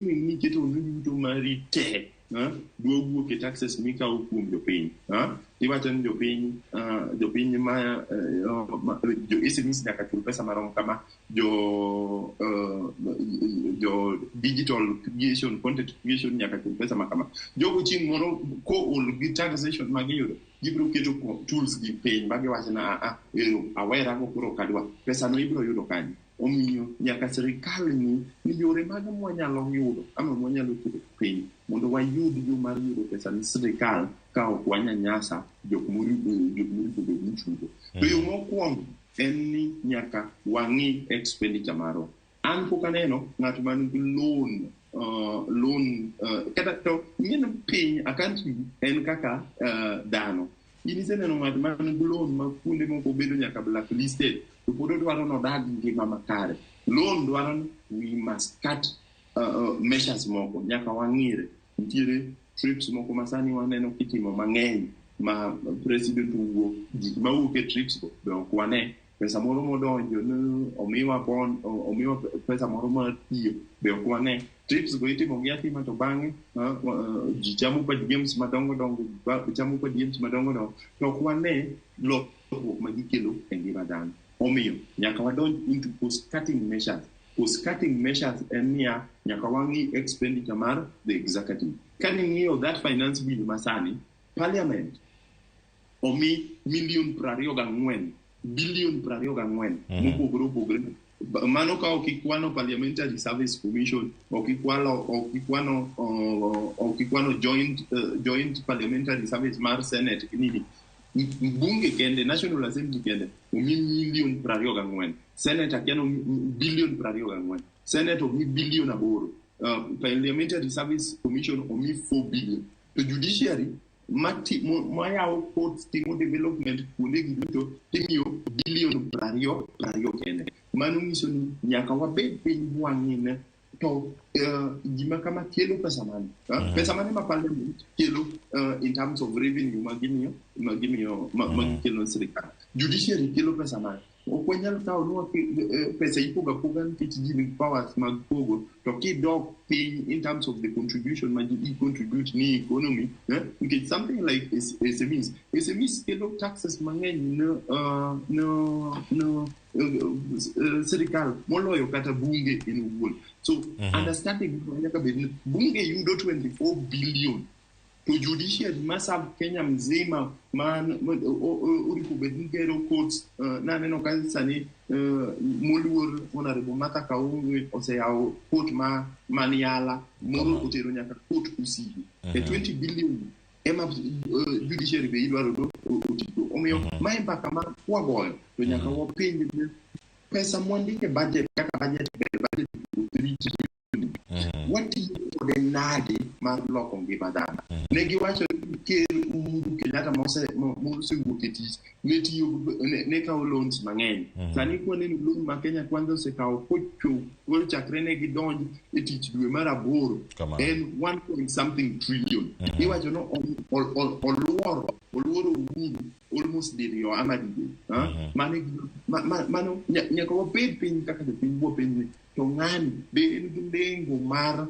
ni keto yuto mari te dua wuok e taxes mikawo kuom jopiny iwacho ni jopiny ma jo SMEs nyaka chul pesa marom kama jo digital creation, content creation nyaka chul pesa makama. Jogo chieng' moro kool gi taxation magiyudo gibiro keto tools gi piny magiwacho na awera go koro kadwa pesa no ibiro yudo kanyo. Omiyo nyaka sirikal ni yore mag mwanyalo yudo ama mwanyalo keto piny mondo wayud yo mar yudo pesa ni sirikal ka ok wanyanyasa jok moripo bedni chudo. To yo mokwongo en ni nyaka wang'i expenditure marwa. An pok aneno ng'at man gi loan kata to ng'eno piny a country en kaka dhano. Iniseneno ng'at man gi loan ma kuonde moko bedo nyaka blacklisted to pod dwaro nodag ngima makare. Loan dwaro we must cut measures moko nyaka wang'ire. Nitiere trips moko masani waneno kitimo mang'eny ma president wuok gik mawuok e trips go be ok wane. Pesa moro modonjo ne omiwa pesa moro mar tiyo be ok wane. Trips go itimo gi atima to bang'e ji chamo kod games madongo dongo to ok wane lokruok ma gikelo e ngima dhano. Omiyo nyaka wadonj into cost-cutting measures. Cost-cutting measures en niya nyaka wang'i expenditure mar the executive. Kani ng'iyo that finance bill masani, parliament omi $24 billion mopogore opogore. Mano ka ok ikwano parliamentary service commission, ok ikwano joint parliamentary service mar senate nini. Bunge kende, National Assembly kende, omi $24 Senate akiano $24 Senate omi $8 Parliamentary Service Commission omi $4 billion. To judiciary, mayawo courts timo development kuonde giduto timiyo $20 kende. Mano nyiso ni nyaka wabed piny wang'ine to gima kama kelo pesa mane pesa mane ma parliament kelo in terms of revenue magimiyo magikelo sirikal. Judiciary kelo pesa mane ok wanyal kawo nwa pesa ipoga nikech ji nigi powers mag pogo to kidok piny in terms of the contribution ma ji contribute ni economy because something like SMEs kelo taxes mang'eny no sirikal moloyo kata bunge in owuon. So understanding nyaka bed bunge yudo $24 billion to judiciary maserve Kenya mzima man uripo bedni gero courts naneno ka sani moluor honorable Martha Kaungu oseyawo court man Yala moro otero nyaka court Usigi $20 billion ema judiciary be idwaro do otiko. Omiyo mae mbaka ma kwagoyo to nyaka wapenj pesa mwandike budget kaka budget 3 trillion watiyo kode nade mar loko ngima dhano. Ne giwacho ker Uhuru Kenyatta mosewuok e tich ne tiyo ne kawo loans mang'eny. Sani kwaneno loan ma Kenya Kwanza osekawo kochakre chakre ne gidonj e tich dwe mar 8 en 1.something trillion. Iwacho no oluoro Uhuru almost diriyo ama dide. Mano nyaka wabed piny kaka jopiny to ng'ani be en gi lengo mar